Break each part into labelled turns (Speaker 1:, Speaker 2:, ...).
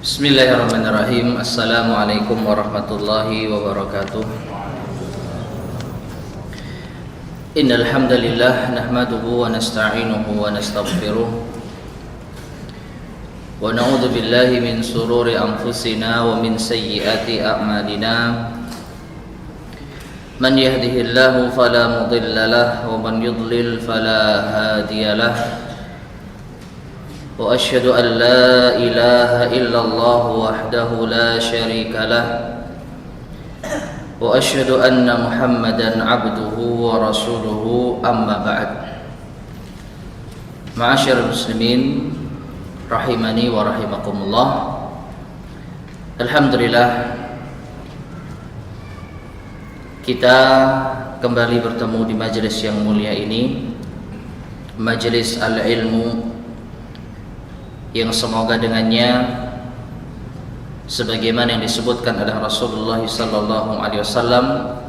Speaker 1: Bismillahirrahmanirrahim. Assalamualaikum warahmatullahi wabarakatuh. Innal hamdalillah nahmaduhu wa nasta'inuhu wa nastaghfiruh wa na'udzu billahi min sururi anfusina wa min sayyiati a'malina. Man yahdihillahu fala mudilla lahu wa man yudlil fala hadiya lahu. Wa asyhadu an la ilaha illallah wahdahu la syarika lah wa asyhadu anna Muhammadan abduhu wa rasuluhu amma ba'd. Ma'asyiral muslimin rahimani wa rahimakumullah. Alhamdulillah kita kembali bertemu di majelis yang mulia ini, majelis al-ilmu, yang semoga dengannya sebagaimana yang disebutkan oleh Rasulullah sallallahu alaihi wasallam,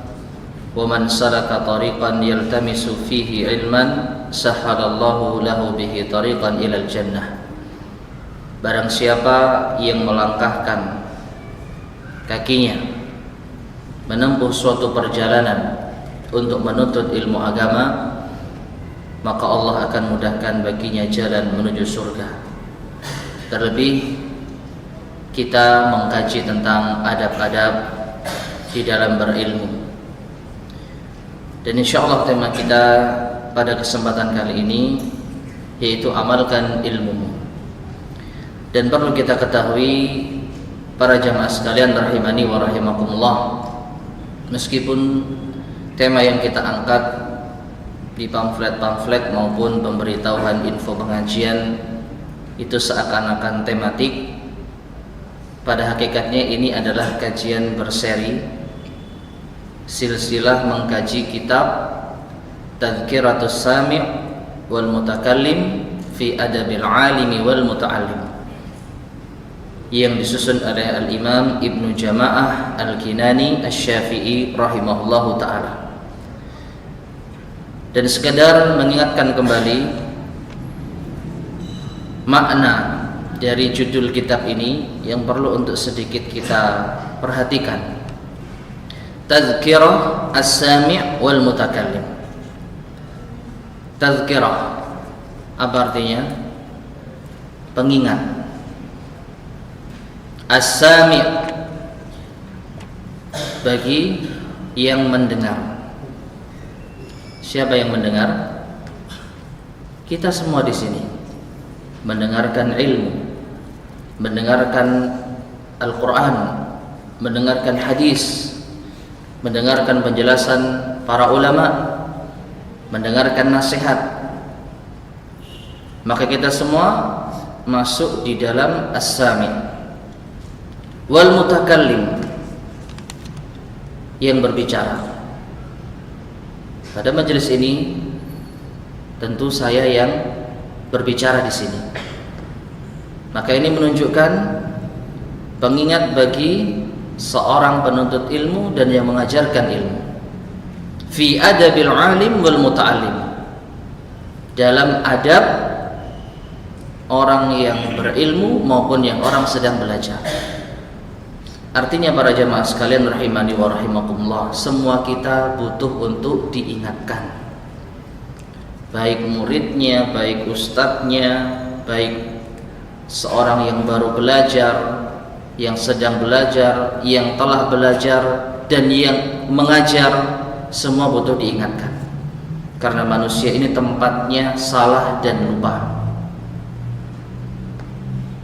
Speaker 1: "Wa man salaka tariqan yaltamisu fihi ilman sahhalallahu lahu bihi tariqan ilal jannah." Barang siapa yang melangkahkan kakinya menempuh suatu perjalanan untuk menuntut ilmu agama, maka Allah akan mudahkan baginya jalan menuju surga. Terlebih kita mengkaji tentang adab-adab di dalam berilmu. Dan insyaallah tema kita pada kesempatan kali ini yaitu amalkan ilmumu. Dan perlu kita ketahui para jamaah sekalian rahimani wa rahimakumullah, meskipun tema yang kita angkat di pamflet-pamflet maupun pemberitahuan info pengajian itu seakan-akan tematik, pada hakikatnya ini adalah kajian berseri, silsilah mengkaji kitab Tadhkiratus Sami' wal Mutakallim fi Adabil Alimi wal Muta'allim yang disusun oleh Al-Imam Ibnu Jama'ah Al-Kinani Asy-Syafi'i rahimahullahu ta'ala. Dan sekedar mengingatkan kembali makna dari judul kitab ini yang perlu untuk sedikit kita perhatikan. Tadhkirah as-sami' wal mutakallim. Tadhkirah apa artinya? Pengingat. As-sami' bagi yang mendengar. Siapa yang mendengar? Kita semua di sini mendengarkan ilmu, mendengarkan Al-Quran, mendengarkan hadis, mendengarkan penjelasan para ulama, mendengarkan nasihat. Maka kita semua masuk di dalam as-sami' wal mutakallim, yang berbicara. Pada majelis ini tentu saya yang berbicara di sini. Maka ini menunjukkan pengingat bagi seorang penuntut ilmu dan yang mengajarkan ilmu. Fi adabil alim wal muta'allim, dalam adab orang yang berilmu maupun yang orang sedang belajar. Artinya para jamaah sekalian rahimani wa rahimakumullah, semua kita butuh untuk diingatkan, baik muridnya, baik ustadznya, baik seorang yang baru belajar, yang sedang belajar, yang telah belajar, dan yang mengajar, semua butuh diingatkan. Karena manusia ini tempatnya salah dan lupa.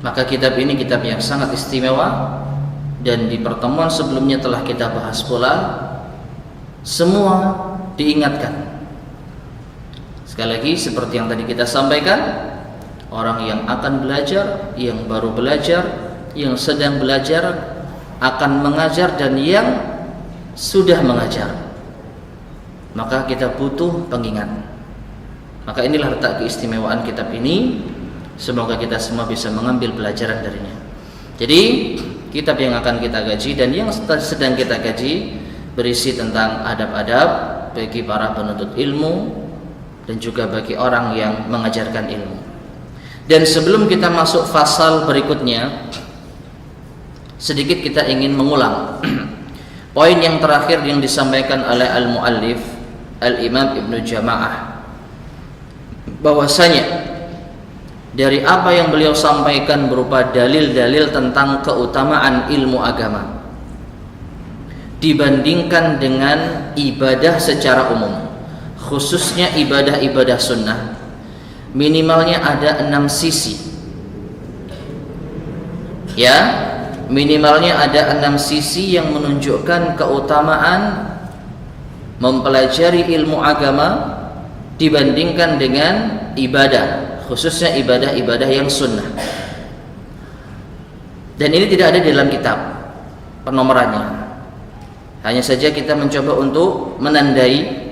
Speaker 1: Maka kitab ini kitab yang sangat istimewa, dan di pertemuan sebelumnya telah kita bahas pula, semua diingatkan. Sekali lagi seperti yang tadi kita sampaikan, orang yang akan belajar, yang baru belajar, yang sedang belajar, akan mengajar, dan yang sudah mengajar. Maka kita butuh pengingat. Maka inilah letak keistimewaan kitab ini. Semoga kita semua bisa mengambil pelajaran darinya. Jadi kitab yang akan kita kaji dan yang sedang kita kaji berisi tentang adab-adab bagi para penuntut ilmu dan juga bagi orang yang mengajarkan ilmu. Dan sebelum kita masuk fasal berikutnya, sedikit kita ingin mengulang poin yang terakhir yang disampaikan oleh al-muallif Al-Imam Ibnu Jama'ah, bahwasanya dari apa yang beliau sampaikan berupa dalil-dalil tentang keutamaan ilmu agama dibandingkan dengan ibadah secara umum, khususnya ibadah-ibadah sunnah, minimalnya ada 6 sisi. Ya, minimalnya ada 6 sisi yang menunjukkan keutamaan mempelajari ilmu agama dibandingkan dengan ibadah, khususnya ibadah-ibadah yang sunnah. Dan ini tidak ada di dalam kitab penomorannya. Hanya saja kita mencoba untuk menandai.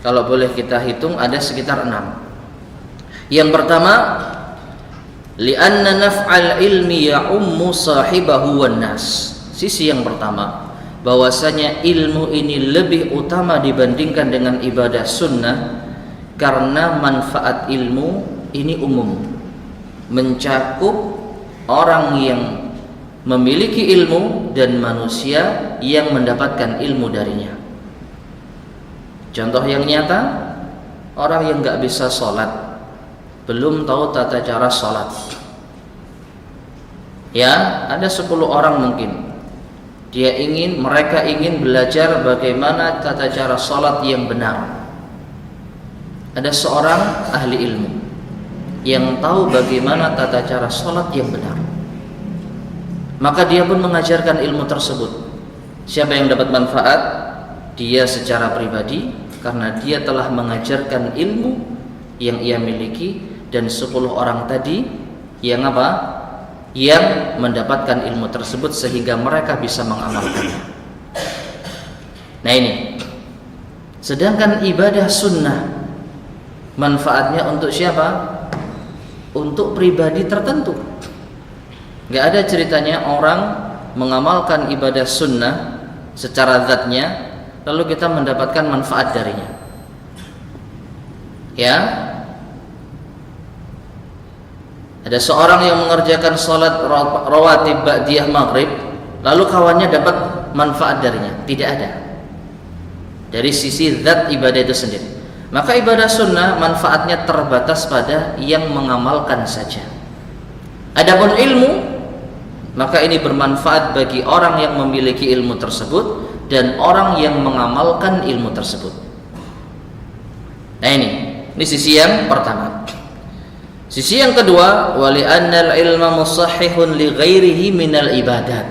Speaker 1: Kalau boleh kita hitung ada sekitar 6. Yang pertama, li'anna naf'al ilmi ya'ummu sahibahu wan nas. Sisi yang pertama, bahwasanya ilmu ini lebih utama dibandingkan dengan ibadah sunnah karena manfaat ilmu ini umum, mencakup orang yang memiliki ilmu dan manusia yang mendapatkan ilmu darinya. Contoh yang nyata, orang yang nggak bisa sholat, belum tahu tata cara sholat. Ya, ada 10 orang mungkin. Mereka ingin belajar bagaimana tata cara sholat yang benar. Ada seorang ahli ilmu yang tahu bagaimana tata cara sholat yang benar. Maka dia pun mengajarkan ilmu tersebut. Siapa yang dapat manfaat? Dia secara pribadi, karena dia telah mengajarkan ilmu yang ia miliki, dan 10 orang tadi yang apa? Yang mendapatkan ilmu tersebut sehingga mereka bisa mengamalkannya. Nah ini. Sedangkan ibadah sunnah manfaatnya untuk siapa? Untuk pribadi tertentu. Gak ada ceritanya orang mengamalkan ibadah sunnah secara zatnya lalu kita mendapatkan manfaat darinya. Ya, ada seorang yang mengerjakan sholat rawatib ba'diyah maghrib, lalu kawannya dapat manfaat darinya. Tidak ada. Dari sisi zat ibadah itu sendiri. Maka ibadah sunnah manfaatnya terbatas pada yang mengamalkan saja. Adapun ilmu, maka ini bermanfaat bagi orang yang memiliki ilmu tersebut dan orang yang mengamalkan ilmu tersebut. Nah ini sisi yang pertama. Sisi yang kedua, wali annal ilma musahhihun li ghairihi minal ibadat.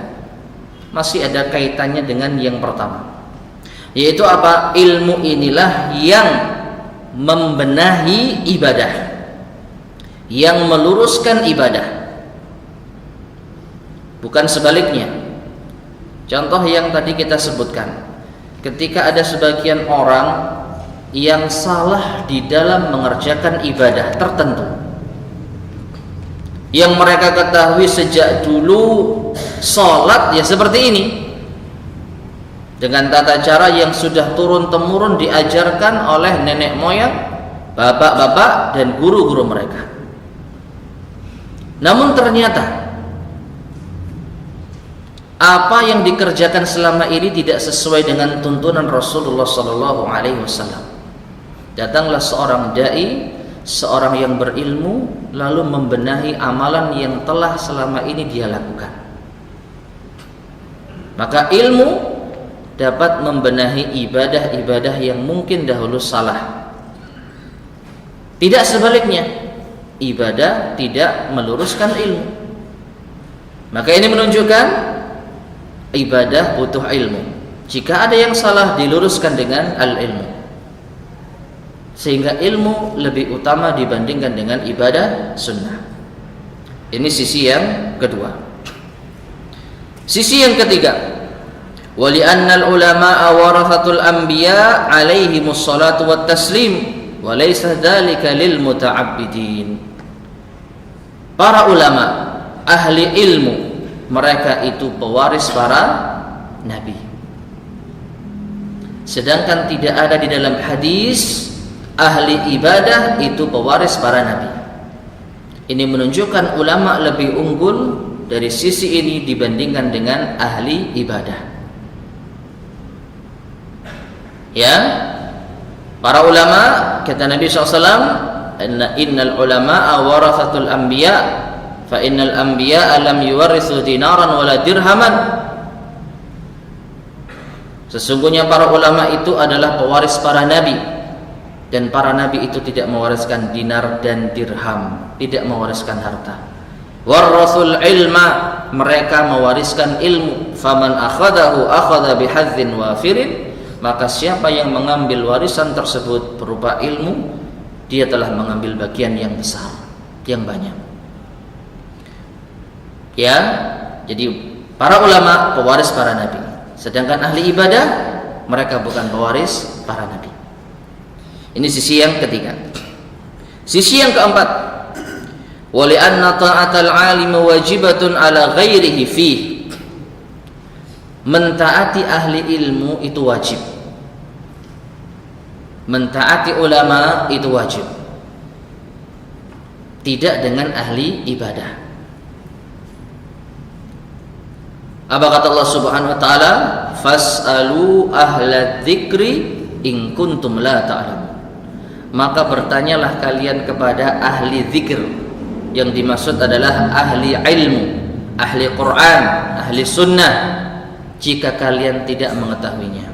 Speaker 1: Masih ada kaitannya dengan yang pertama. Yaitu apa? Ilmu inilah yang membenahi ibadah, yang meluruskan ibadah. Bukan sebaliknya. Contoh yang tadi kita sebutkan, ketika ada sebagian orang yang salah di dalam mengerjakan ibadah tertentu yang mereka ketahui sejak dulu sholat ya seperti ini, dengan tata cara yang sudah turun-temurun diajarkan oleh nenek moyang, bapak-bapak dan guru-guru mereka. Namun ternyata apa yang dikerjakan selama ini tidak sesuai dengan tuntunan Rasulullah SAW. Datanglah seorang dai, seorang yang berilmu, lalu membenahi amalan yang telah selama ini dia lakukan. Maka ilmu dapat membenahi ibadah-ibadah yang mungkin dahulu salah. Tidak sebaliknya, ibadah tidak meluruskan ilmu. Maka ini menunjukkan ibadah butuh ilmu. Jika ada yang salah, diluruskan dengan al-ilmu, sehingga ilmu lebih utama dibandingkan dengan ibadah sunnah. Ini sisi yang kedua. Sisi yang ketiga, wali annal ulama'a warathatul anbiya alaihimus salatu wat taslim wa laysa dzalika lil muta'abbidin. Para ulama, ahli ilmu, mereka itu pewaris para nabi. Sedangkan tidak ada di dalam hadis ahli ibadah itu pewaris para nabi. Ini menunjukkan ulama lebih unggul dari sisi ini dibandingkan dengan ahli ibadah. Ya, para ulama, kata Nabi SAW, innal ulama'a warathatul anbiya, fa innal anbiya lam yuwarithu dinaran wala dirhaman. Sesungguhnya para ulama itu adalah pewaris para nabi, dan para nabi itu tidak mewariskan dinar dan dirham, tidak mewariskan harta. Warathul ilma, mereka mewariskan ilmu. Faman akhadahu akhadha bihadzin wafirin, maka siapa yang mengambil warisan tersebut berupa ilmu, dia telah mengambil bagian yang besar, yang banyak. Ya, jadi para ulama pewaris para nabi, sedangkan ahli ibadah mereka bukan pewaris para nabi. Ini sisi yang ketiga. Sisi yang keempat, wali anna ta'atal alim wajibatun ala ghairihi fih. Mentaati ahli ilmu itu wajib. Mentaati ulama itu wajib. Tidak dengan ahli ibadah. Apa kata Allah Subhanahu wa taala? Fas'alu ahla dzikri in kuntum la ta'lamun. Maka bertanyalah kalian kepada ahli zikir. Yang dimaksud adalah ahli ilmu, ahli Quran, ahli sunnah, jika kalian tidak mengetahuinya.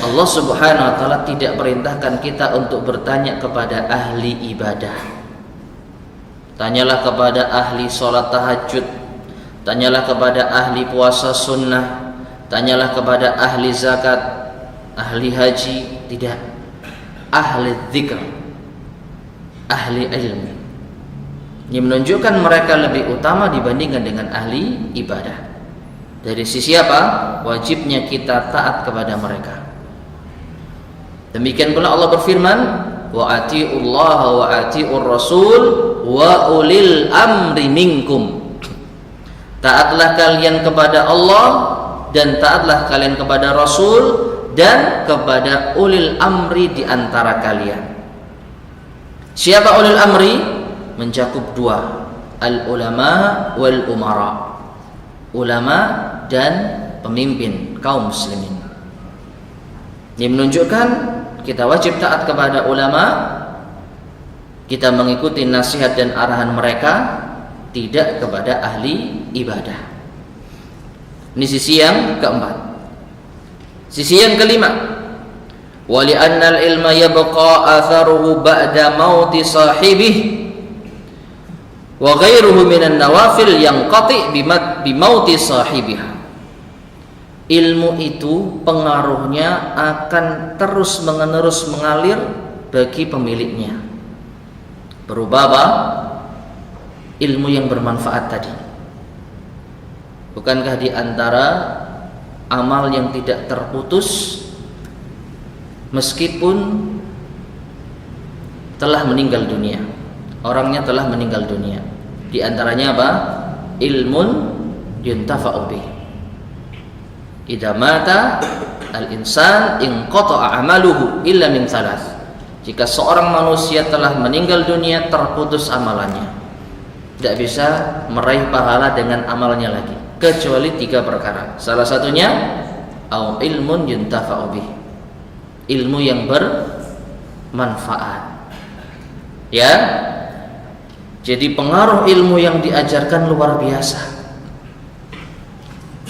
Speaker 1: Allah Subhanahu wa taala tidak perintahkan kita untuk bertanya kepada ahli ibadah. Tanyalah kepada ahli sholat tahajud, tanyalah kepada ahli puasa sunnah, tanyalah kepada ahli zakat, ahli haji. Tidak. Ahli dzikr, ahli ilmu. Ini menunjukkan mereka lebih utama dibandingkan dengan ahli ibadah. Dari sisi apa? Wajibnya kita taat kepada mereka. Demikian pula Allah berfirman, wa atiullaha wa atiur rasul wa ulil amri minkum. Taatlah kalian kepada Allah dan taatlah kalian kepada Rasul dan kepada ulil amri di antara kalian. Siapa ulil amri? Mencakup dua, al ulama wal umara. Ulama dan pemimpin kaum muslimin. Ini menunjukkan kita wajib taat kepada ulama, kita mengikuti nasihat dan arahan mereka, tidak kepada ahli ibadah. Ini sisi yang keempat. Sisi yang kelima, wali annal ilma yabqa atharuhu ba'da mauti sahibih wa ghairuhu minan nawafil yanqati bimauti sahibiha. Ilmu itu pengaruhnya akan terus menerus mengalir bagi pemiliknya. Berubah apa? Ilmu yang bermanfaat tadi. Bukankah di antara amal yang tidak terputus meskipun telah meninggal dunia, orangnya telah meninggal dunia? Di antaranya apa? Ilmun yuntafa'u bih. Idza mata al-insan inqata'a amaluhu illa min thalath. Jika seorang manusia telah meninggal dunia, terputus amalannya. Tidak bisa meraih pahala dengan amalnya lagi, kecuali tiga perkara. Salah satunya au ilmun yuntafa'u bih. Ilmu yang bermanfaat. Ya. Jadi pengaruh ilmu yang diajarkan luar biasa.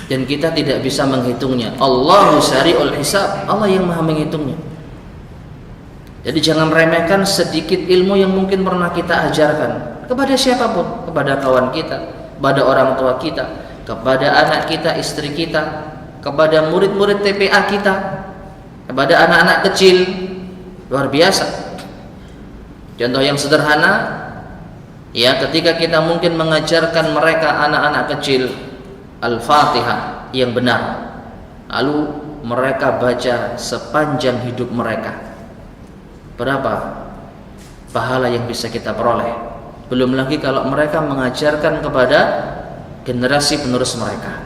Speaker 1: Dan kita tidak bisa menghitungnya. Allahu sari'ul hisab, Allah yang maha menghitungnya. Jadi jangan remehkan sedikit ilmu yang mungkin pernah kita ajarkan kepada siapapun, kepada kawan kita, kepada orang tua kita, kepada anak kita, istri kita, kepada murid-murid TPA kita, kepada anak-anak kecil. Luar biasa. Contoh yang sederhana, ya, ketika kita mungkin mengajarkan mereka anak-anak kecil Al-Fatihah yang benar, lalu mereka baca sepanjang hidup mereka, berapa pahala yang bisa kita peroleh? Belum lagi kalau mereka mengajarkan kepada generasi penerus mereka.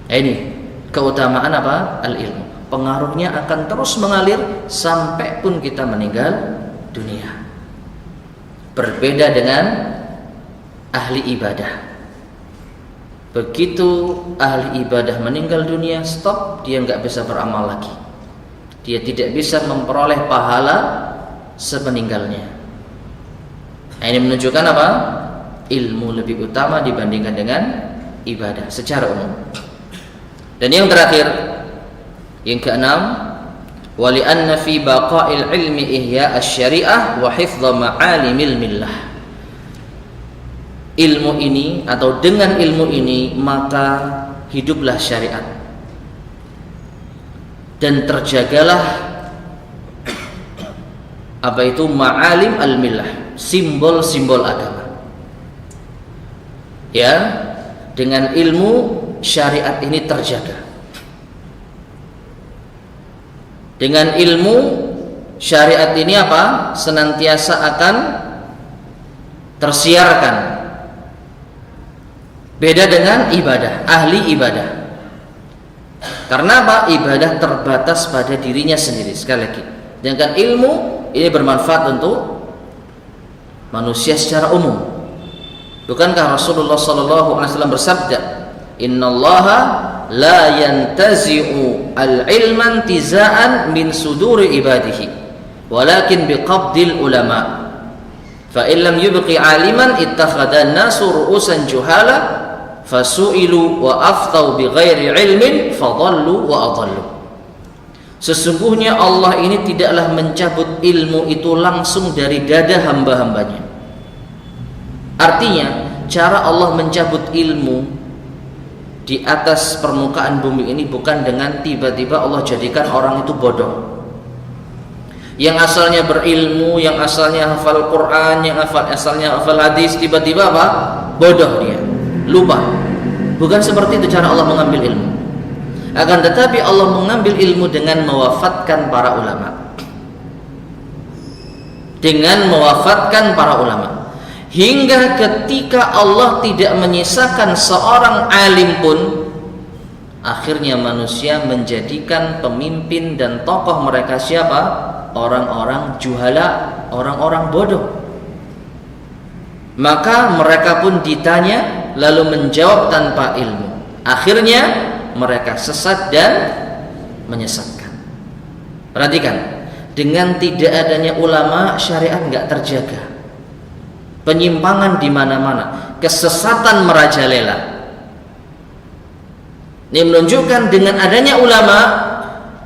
Speaker 1: Ini keutamaan apa? Al-ilmu. Pengaruhnya akan terus mengalir sampai pun kita meninggal dunia. Berbeda dengan ahli ibadah. Begitu ahli ibadah meninggal dunia, stop, dia nggak bisa beramal lagi. Dia tidak bisa memperoleh pahala sepeninggalnya. Nah, ini menunjukkan apa? Ilmu lebih utama dibandingkan dengan ibadah secara umum. Dan yang terakhir, yang keenam, wali anna fi baqa'il ilmi ihya asy-syari'ah wa hifdha ma'alimil millah. Ilmu ini atau dengan ilmu ini maka hiduplah syariat dan terjagalah apa itu ma'alim al-millah, simbol-simbol agama. Ya, dengan ilmu syariat ini terjaga. Dengan ilmu syariat ini apa? Senantiasa akan tersiarkan. Beda dengan ibadah, ahli ibadah. Karena apa? Ibadah terbatas pada dirinya sendiri. Sekali lagi, dengan ilmu ini bermanfaat untuk manusia secara umum. Bukankah Rasulullah SAW bersabda, Innallaha la yantazi'u al-ilman tiza'an min suduri ibadihi walakin biqabdil ulama fa illam yubqi aliman ittakhadha an-nasu ru'usan juhala fasu'ilu wa aftau bighairi ilmin fadallu wa adallu. Sesungguhnya Allah ini tidaklah mencabut ilmu itu langsung dari dada hamba-hambanya. Artinya, cara Allah mencabut ilmu di atas permukaan bumi ini bukan dengan tiba-tiba Allah jadikan orang itu bodoh. Yang asalnya berilmu, yang asalnya hafal Quran, yang asalnya hafal hadis, tiba-tiba apa? Bodoh dia, lupa. Bukan seperti itu cara Allah mengambil ilmu. Akan tetapi Allah mengambil ilmu dengan mewafatkan para ulama. Dengan mewafatkan para ulama. Hingga ketika Allah tidak menyisakan seorang alim pun, akhirnya manusia menjadikan pemimpin dan tokoh mereka siapa? Orang-orang juhala, orang-orang bodoh. Maka mereka pun ditanya lalu menjawab tanpa ilmu. Akhirnya mereka sesat dan menyesatkan. Perhatikan, dengan tidak adanya ulama, syariat nggak terjaga. Penyimpangan di mana-mana, kesesatan merajalela. Ini menunjukkan dengan adanya ulama,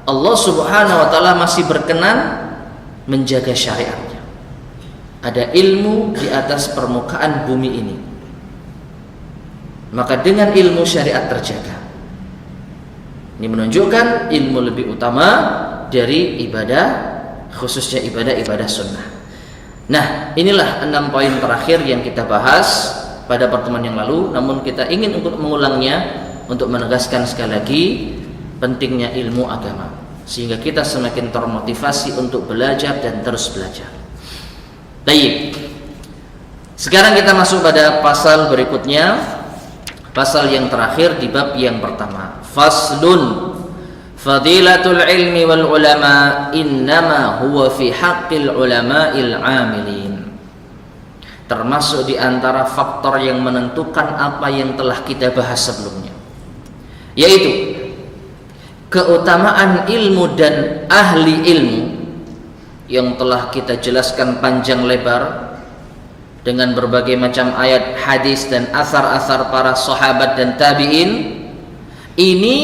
Speaker 1: Allah Subhanahu wa taala masih berkenan menjaga syariatnya. Ada ilmu di atas permukaan bumi ini. Maka dengan ilmu syariat terjaga. Ini menunjukkan ilmu lebih utama dari ibadah, khususnya ibadah-ibadah sunnah. Nah, inilah 6 poin terakhir yang kita bahas pada pertemuan yang lalu. Namun kita ingin untuk mengulangnya, untuk menegaskan sekali lagi pentingnya ilmu agama, sehingga kita semakin termotivasi untuk belajar dan terus belajar. Baik, sekarang kita masuk pada pasal berikutnya, pasal yang terakhir di bab yang pertama. Faslun, fadilatul ilmi wal ulama innama huwa fi haqqil ulama'il amilin. Termasuk di antara faktor yang menentukan apa yang telah kita bahas sebelumnya, yaitu keutamaan ilmu dan ahli ilmu yang telah kita jelaskan panjang lebar dengan berbagai macam ayat, hadis dan asar-asar para sahabat dan tabi'in. Ini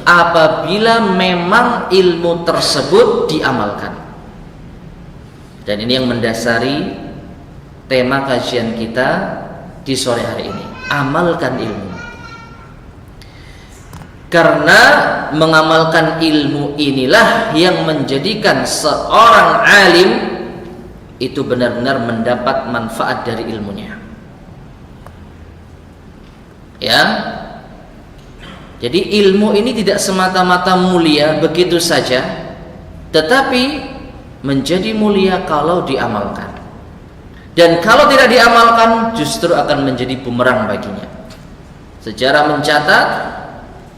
Speaker 1: apabila memang ilmu tersebut diamalkan. Dan ini yang mendasari tema kajian kita di sore hari ini, amalkan ilmu. Karena mengamalkan ilmu inilah yang menjadikan seorang alim itu benar-benar mendapat manfaat dari ilmunya. Ya. Jadi ilmu ini tidak semata-mata mulia begitu saja, tetapi menjadi mulia kalau diamalkan. Dan kalau tidak diamalkan justru akan menjadi bumerang baginya. Sejarah mencatat,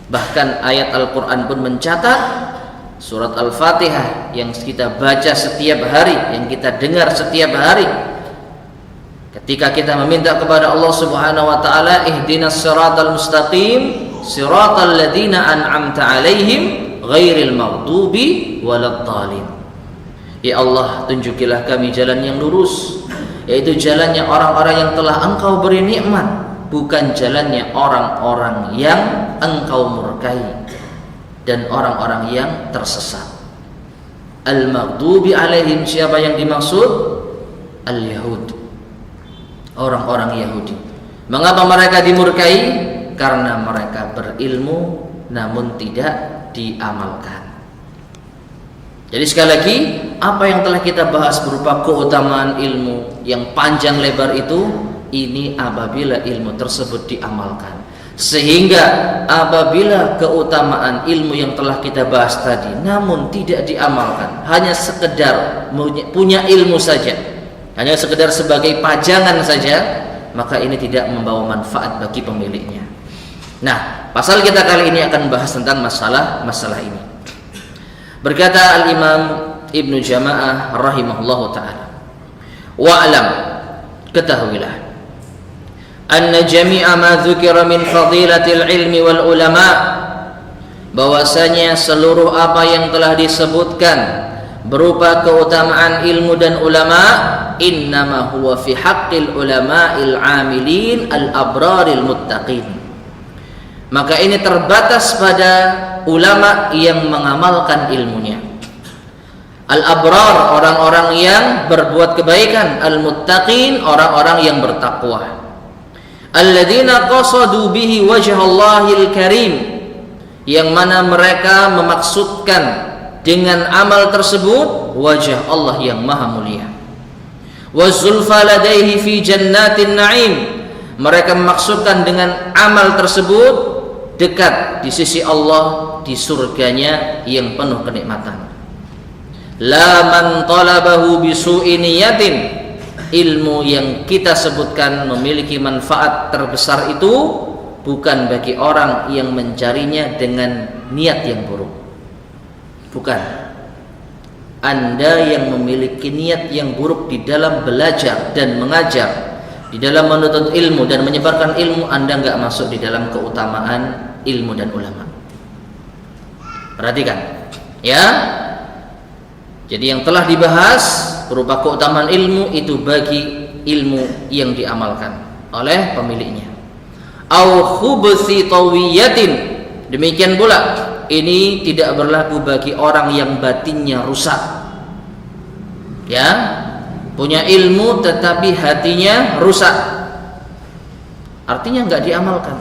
Speaker 1: bahkan ayat Al-Quran pun mencatat, surat Al-Fatihah yang kita baca setiap hari, yang kita dengar setiap hari, Ketika kita meminta kepada Allah Subhanahu wa taala, ihdinas siratal mustaqim, siratal ladzina an'amta 'alaihim ghairil maghdubi waladdallin. Ya Allah, tunjukilah kami jalan yang lurus, yaitu jalannya orang-orang yang telah Engkau beri nikmat, bukan jalannya orang-orang yang Engkau murkai dan orang-orang yang tersesat. Al-maghdubi 'alaihim, siapa yang dimaksud? Al-Yahud, orang-orang Yahudi. Mengapa mereka dimurkai? Karena mereka berilmu namun tidak diamalkan. Jadi sekali lagi, apa yang telah kita bahas berupa keutamaan ilmu yang panjang lebar itu, ini apabila ilmu tersebut diamalkan. Sehingga apabila keutamaan ilmu yang telah kita bahas tadi namun tidak diamalkan, hanya sekedar punya ilmu saja, hanya sekedar sebagai pajangan saja, maka ini tidak membawa manfaat bagi pemiliknya. Nah, pasal kita kali ini akan bahas tentang masalah ini. Berkata Al-Imam Ibnu Jama'ah rahimahullahu ta'ala, wa'alam, ketahuilah, anna jami'a ma dzukira min fadilatil ilmi wal ulama, bahwasanya seluruh apa yang telah disebutkan berupa keutamaan ilmu dan ulama, innama huwa fi haqqil ulama'il 'amilin al-abraril muttaqin. Maka ini terbatas pada ulama yang mengamalkan ilmunya. Al-abrar, orang-orang yang berbuat kebaikan. Al-muttaqin, orang-orang yang bertakwa. Alladzina qasadu bihi wajhallahil karim, yang mana mereka memaksudkan dengan amal tersebut wajah Allah yang maha mulia. Wa zulfa ladaihi fi jannatin na'im, mereka memaksudkan dengan amal tersebut dekat di sisi Allah di surganya yang penuh kenikmatan. La man talabahu bisu'i niyatin, ilmu yang kita sebutkan memiliki manfaat terbesar itu bukan bagi orang yang mencarinya dengan niat yang buruk. Bukan. Anda yang memiliki niat yang buruk di dalam belajar dan mengajar, di dalam menuntut ilmu dan menyebarkan ilmu, Anda enggak masuk di dalam keutamaan ilmu dan ulama. Perhatikan, ya. Jadi yang telah dibahas berupa keutamaan ilmu itu bagi ilmu yang diamalkan oleh pemiliknya. Au khubthi tawiyatin, demikian pula ini tidak berlaku bagi orang yang batinnya rusak. Ya, punya ilmu tetapi hatinya rusak, artinya enggak diamalkan.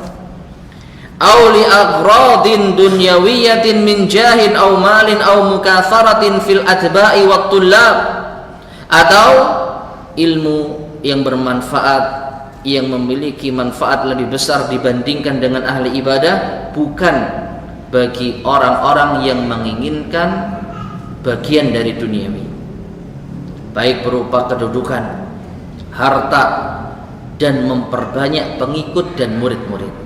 Speaker 1: Au li aghradin dunyawiyatin min jahin au malin au mukatharatin fil atba'i wat tullab, atau ilmu yang bermanfaat, yang memiliki manfaat lebih besar dibandingkan dengan ahli ibadah, bukan bagi orang-orang yang menginginkan bagian dari duniawi, baik berupa kedudukan, harta, dan memperbanyak pengikut dan murid-murid.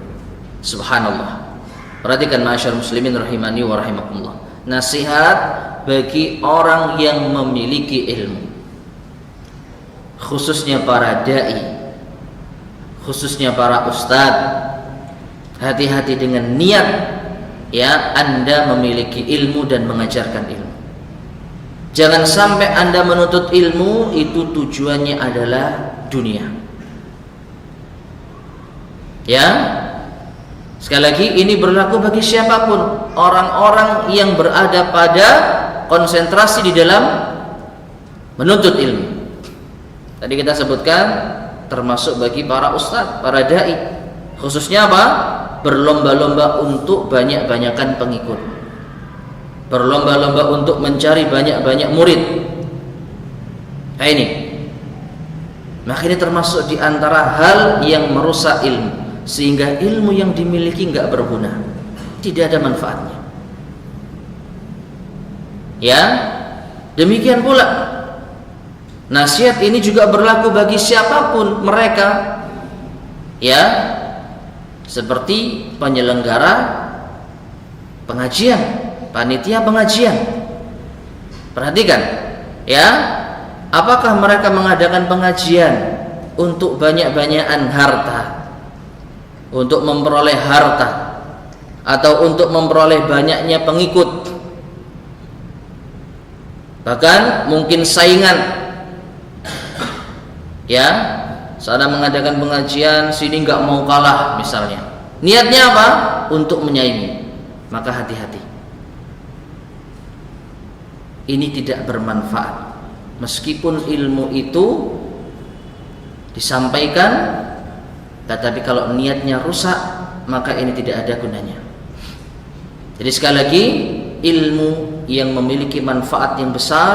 Speaker 1: Subhanallah. Perhatikan ma'asyar muslimin rahimani wa rahimakumullah. Nasihat bagi orang yang memiliki ilmu, khususnya para dai, khususnya para ustadz. Hati-hati dengan niat, ya, Anda memiliki ilmu dan mengajarkan ilmu. Jangan sampai Anda menuntut ilmu itu tujuannya adalah dunia. Ya, sekali lagi ini berlaku bagi siapapun, orang-orang yang berada pada konsentrasi di dalam menuntut ilmu. Tadi kita sebutkan termasuk bagi para ustadz, para dai, khususnya apa? Berlomba-lomba untuk banyak-banyakan pengikut, berlomba-lomba untuk mencari banyak-banyak murid. Nah ini, maka ini termasuk di antara hal yang merusak ilmu, sehingga ilmu yang dimiliki enggak berguna, tidak ada manfaatnya. Ya, demikian pula nasihat ini juga berlaku bagi siapapun mereka, ya, seperti penyelenggara pengajian, panitia pengajian. Perhatikan, ya, apakah mereka mengadakan pengajian untuk banyak-banyakan harta, untuk memperoleh harta, atau untuk memperoleh banyaknya pengikut, bahkan mungkin saingan. Ya, sana mengadakan pengajian, sini nggak mau kalah misalnya. Niatnya apa? Untuk menyaingi. Maka hati-hati. Ini tidak bermanfaat. Meskipun ilmu itu disampaikan, tetapi kalau niatnya rusak, maka ini tidak ada gunanya. Jadi sekali lagi, ilmu yang memiliki manfaat yang besar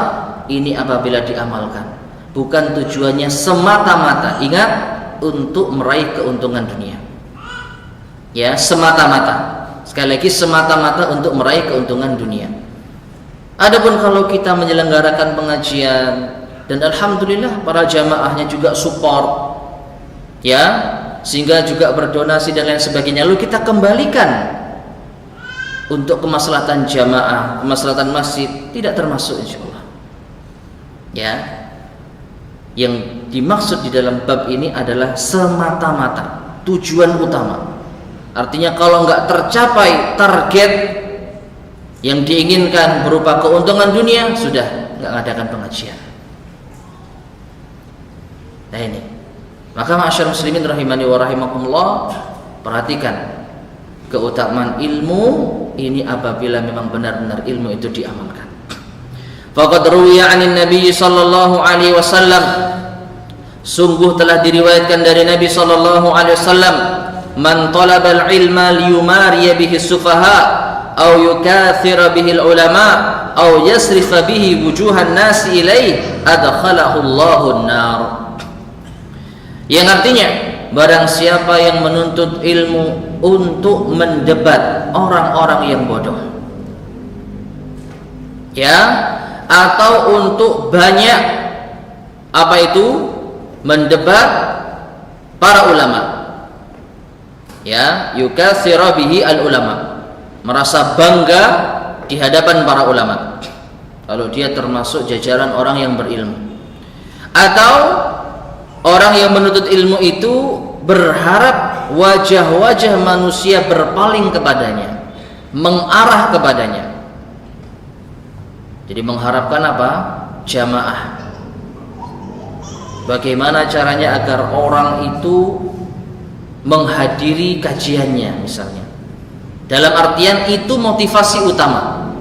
Speaker 1: ini apabila diamalkan, bukan tujuannya semata-mata, ingat, untuk meraih keuntungan dunia. Ya, semata-mata. Sekali lagi, semata-mata untuk meraih keuntungan dunia. Adapun kalau kita menyelenggarakan pengajian dan alhamdulillah para jamaahnya juga support, ya, sehingga juga berdonasi dan lain sebagainya, lalu kita kembalikan untuk kemaslahatan jamaah, kemaslahatan masjid, tidak termasuk insyaallah. Ya, yang dimaksud di dalam bab ini adalah semata-mata, tujuan utama. Artinya kalau nggak tercapai target yang diinginkan berupa keuntungan dunia, sudah nggak ngadakan pengajian. Nah ini, maka ma'asyar muslimin rahimani wa rahimakumullah, perhatikan keutamaan ilmu ini apabila memang benar-benar ilmu itu diamalkan. Faqad ruwiya 'anin Nabi sallallahu alaihi wasallam, sungguh telah diriwayatkan dari Nabi sallallahu alaihi wasallam, man talabal ilma liyumariya bihi sufaha aw yukathira bihi ulama aw yasrifa bihi wujuhan nasi ilaih adkhalahu Allahun nar. Yang artinya, barang siapa yang menuntut ilmu untuk mendebat orang-orang yang bodoh, ya, atau untuk banyak apa itu mendebat para ulama, ya, yukatsira bihi al ulama, merasa bangga di hadapan para ulama kalau dia termasuk jajaran orang yang berilmu, atau orang yang menuntut ilmu itu berharap wajah-wajah manusia berpaling kepadanya, mengarah kepadanya. Jadi mengharapkan apa? Jamaah. Bagaimana caranya agar orang itu menghadiri kajiannya misalnya. Dalam artian itu motivasi utama.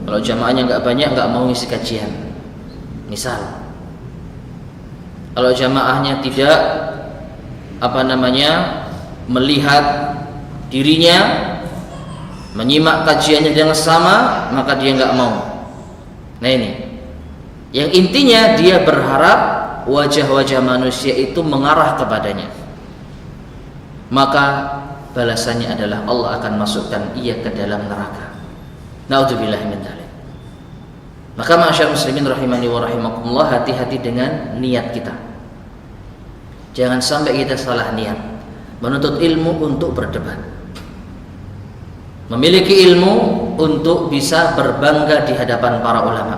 Speaker 1: Kalau jamaahnya nggak banyak, nggak mau ngisi kajian, misal. Kalau jamaahnya tidak melihat dirinya menyimak kajiannya dengan sama, maka dia nggak mau. Nah ini, yang intinya dia berharap wajah-wajah manusia itu mengarah kepadanya, maka balasannya adalah Allah akan masukkan ia ke dalam neraka. Naudzubillahi min dzalik. Maka ma'asyar muslimin rahimani wa rahimakumullah, hati-hati dengan niat kita. Jangan sampai kita salah niat menuntut ilmu untuk berdebat, memiliki ilmu untuk bisa berbangga di hadapan para ulama,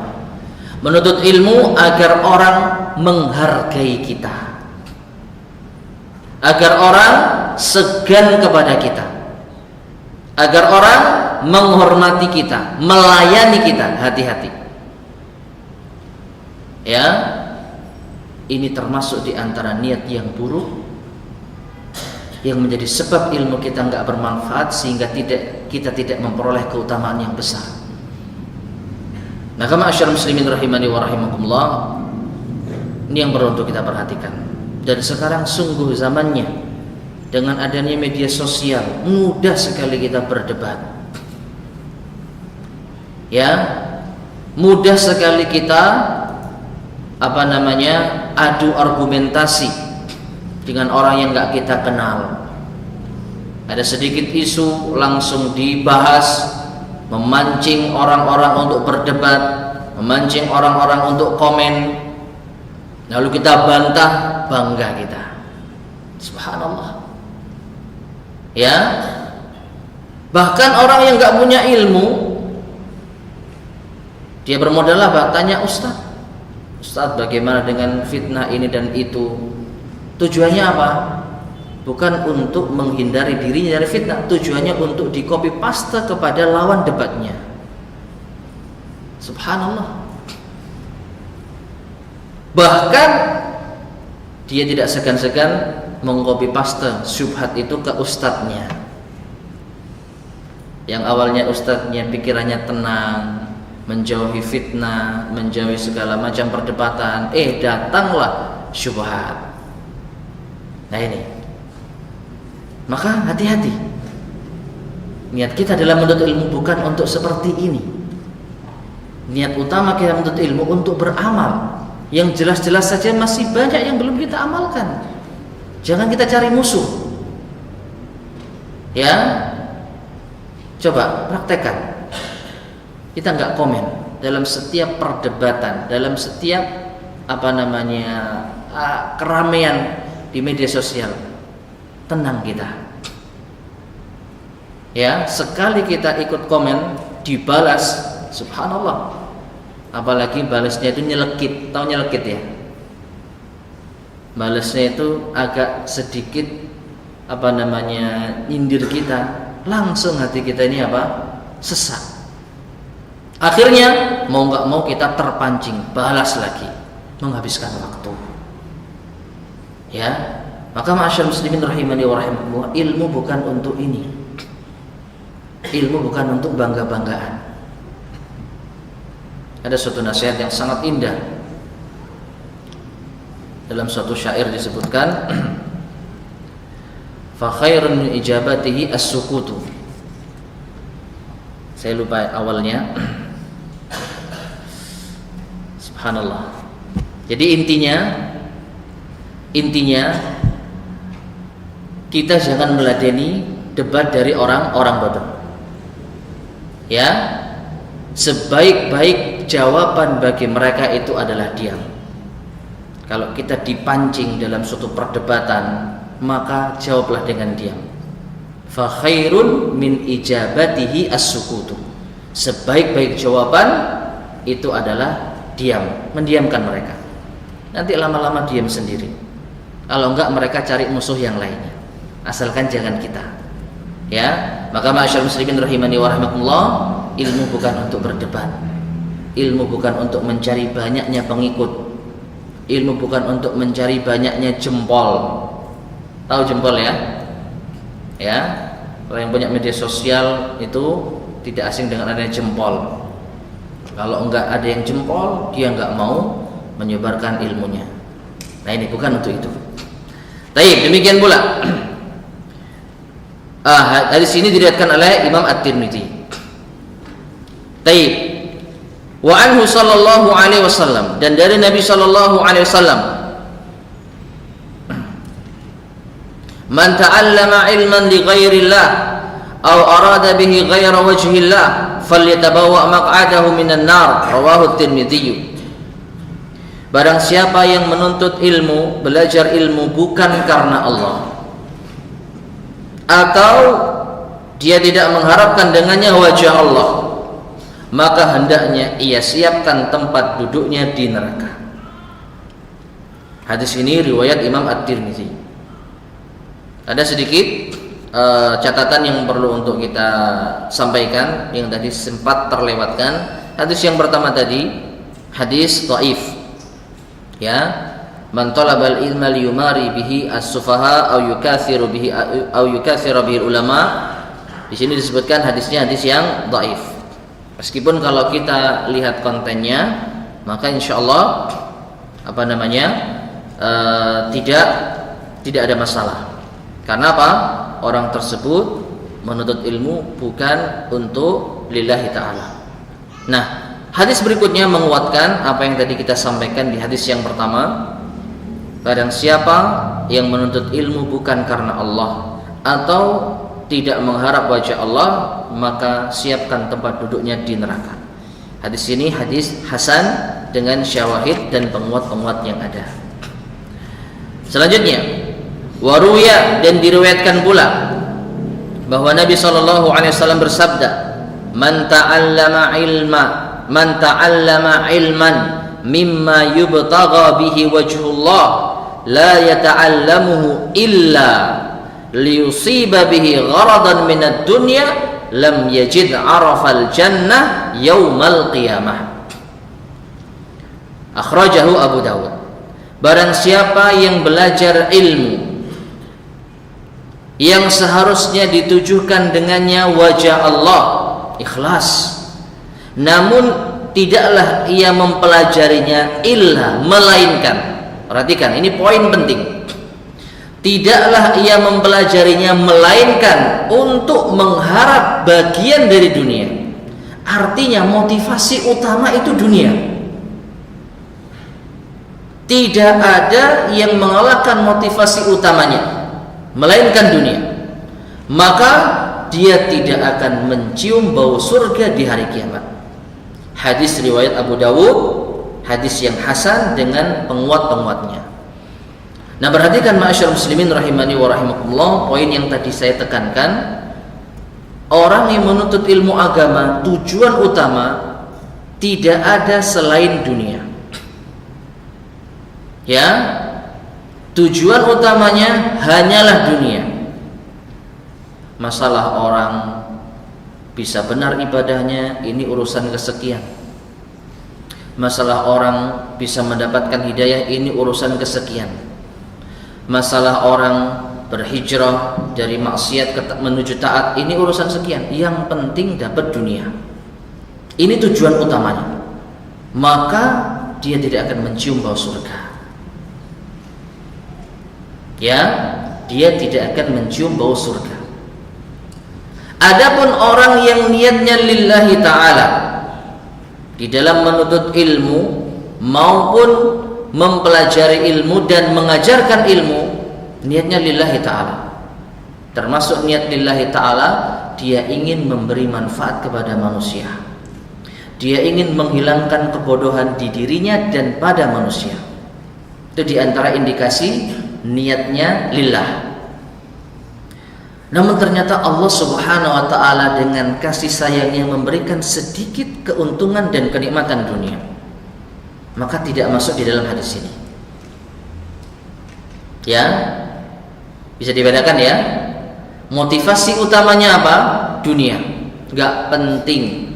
Speaker 1: menuntut ilmu agar orang menghargai kita, agar orang segan kepada kita, agar orang menghormati kita, melayani kita. Hati-hati. Ya, ini termasuk di antara niat yang buruk yang menjadi sebab ilmu kita nggak bermanfaat, sehingga kita tidak memperoleh keutamaan yang besar. Nah, ma'asyar muslimin rahimani wa rahimakumullah, ini yang perlu untuk kita perhatikan. Dan sekarang sungguh zamannya, dengan adanya media sosial, mudah sekali kita berdebat. Ya, mudah sekali kita adu argumentasi dengan orang yang nggak kita kenal. Ada sedikit isu langsung dibahas, memancing orang-orang untuk berdebat, memancing orang-orang untuk komen, lalu kita bantah, bangga kita. Subhanallah. Ya, bahkan orang yang nggak punya ilmu, dia bermodal apa? Tanya ustaz. Ustaz, bagaimana dengan fitnah ini dan itu? Tujuannya apa? Bukan untuk menghindari dirinya dari fitnah, tujuannya untuk di copy paste kepada lawan debatnya. Subhanallah. Bahkan dia tidak segan-segan mengcopy paste syubhat itu ke ustadznya. Yang awalnya ustadznya pikirannya tenang, menjauhi fitnah, menjauhi segala macam perdebatan, datanglah syubhat. Nah ini, maka hati-hati. Niat kita dalam menuntut ilmu bukan untuk seperti ini. Niat utama kita menuntut ilmu untuk beramal. Yang jelas-jelas saja masih banyak yang belum kita amalkan. Jangan kita cari musuh. Ya, coba praktekkan. Kita nggak komen dalam setiap perdebatan, dalam setiap keramaian di media sosial. Tenang kita. Ya, sekali kita ikut komen dibalas, subhanallah. Apalagi balasnya itu nyelekit, tahu nyelekit ya? Balasnya itu agak sedikit nyindir kita, langsung hati kita ini sesak. Akhirnya mau nggak mau kita terpancing balas lagi, menghabiskan waktu. Ya, maka ma'asyar muslimin rahimani wa rahimakumullah, ilmu bukan untuk ini. Ilmu bukan untuk bangga-banggaan. Ada suatu nasihat yang sangat indah. Dalam suatu syair disebutkan, fa khairun min ijabatihi as-sukutu. Saya lupa awalnya. Subhanallah. Jadi intinya kita jangan meladeni debat dari orang-orang bodoh. Ya, sebaik-baik jawaban bagi mereka itu adalah diam. Kalau kita dipancing dalam suatu perdebatan, maka jawablah dengan diam. Fa khairun min ijabatihi as-sukutu. Sebaik-baik jawaban itu adalah diam, mendiamkan mereka. Nanti lama-lama diam sendiri. Kalau enggak mereka cari musuh yang lainnya. Asalkan jangan kita. Ya, maka ma'asyar muslimin rahimani wa rahimakumullah, ilmu bukan untuk berdebat. Ilmu bukan untuk mencari banyaknya pengikut. Ilmu bukan untuk mencari banyaknya jempol. Tahu jempol ya? Ya, kalau yang punya media sosial itu tidak asing dengan adanya jempol. Kalau enggak ada yang jempol, dia enggak mau menyebarkan ilmunya. Nah ini bukan untuk itu. Baik, demikian pula. Hadis ini diriwayatkan oleh Imam At-Tirmidzi. Baik. Wa anhu sallallahu alaihi wasallam, dan dari Nabi sallallahu alaihi wasallam, man ta'allama ilman li ghairillah aw arada bihi ghaira wajhillah falyatabawwa maq'adahu minan nar, rawahu At-Tirmidzi. Barang siapa yang menuntut ilmu, belajar ilmu bukan karena Allah, atau dia tidak mengharapkan dengannya wajah Allah, maka hendaknya ia siapkan tempat duduknya di neraka. Hadis ini riwayat Imam At-Tirmidzi. Ada sedikit catatan yang perlu untuk kita sampaikan yang tadi sempat terlewatkan. Hadis yang pertama tadi hadis dhaif. Ya, man talabal ilma liyumari bihi as-sufaha aw yukathiru bihi ulama. Di sini disebutkan hadisnya hadis yang dhaif. Meskipun kalau kita lihat kontennya, maka insyaallah tidak ada masalah. Karena apa? Orang tersebut menuntut ilmu bukan untuk lillahi ta'ala. Nah, hadis berikutnya menguatkan apa yang tadi kita sampaikan di hadis yang pertama. Barang siapa yang menuntut ilmu bukan karena Allah atau tidak mengharap wajah Allah, maka siapkan tempat duduknya di neraka. Hadis ini hadis hasan dengan syawahid dan penguat-penguat yang ada. Selanjutnya, waruya, dan diriwayatkan pula bahwa Nabi SAW bersabda, man ta'allama ilman mimma yubtagha bihi wajhullah la yata'allamuhu illa liyusiba bihi gharadan minad dunya lam yajid arafal jannah yaumal qiyamah. Akhrajahu Abu Dawud. Barang siapa yang belajar ilmu yang seharusnya ditujukan dengannya wajah Allah, ikhlas, namun tidaklah ia mempelajarinya illa melainkan, perhatikan ini poin penting, tidaklah ia mempelajarinya melainkan untuk mengharap bagian dari dunia. Artinya motivasi utama itu dunia. Tidak ada yang mengalahkan motivasi utamanya melainkan dunia. Maka dia tidak akan mencium bau surga di hari kiamat. Hadis riwayat Abu Dawud, hadis yang hasan dengan penguat-penguatnya. Nah, perhatikan ma'asyar muslimin rahimani wa rahimakumullah, poin yang tadi saya tekankan. Orang yang menuntut ilmu agama, tujuan utama tidak ada selain dunia. Ya, tujuan utamanya hanyalah dunia. Masalah orang bisa benar ibadahnya, ini urusan kesekian. Masalah orang bisa mendapatkan hidayah, ini urusan kesekian. Masalah orang berhijrah dari maksiat menuju taat, ini urusan sekian. Yang penting dapat dunia. Ini tujuan utamanya. Maka dia tidak akan mencium bau surga. Ya, dia tidak akan mencium bau surga. Adapun orang yang niatnya lillahi ta'ala di dalam menuntut ilmu maupun mempelajari ilmu dan mengajarkan ilmu, niatnya lillahi ta'ala. Termasuk niat lillahi ta'ala, dia ingin memberi manfaat kepada manusia. Dia ingin menghilangkan kebodohan di dirinya dan pada manusia. Itu diantara indikasi niatnya lillah. Namun ternyata Allah Subhanahu wa ta'ala dengan kasih sayangnya memberikan sedikit keuntungan dan kenikmatan dunia, maka tidak masuk di dalam hadis ini. Ya, bisa dibedakan ya. Motivasi utamanya apa? Dunia. Gak penting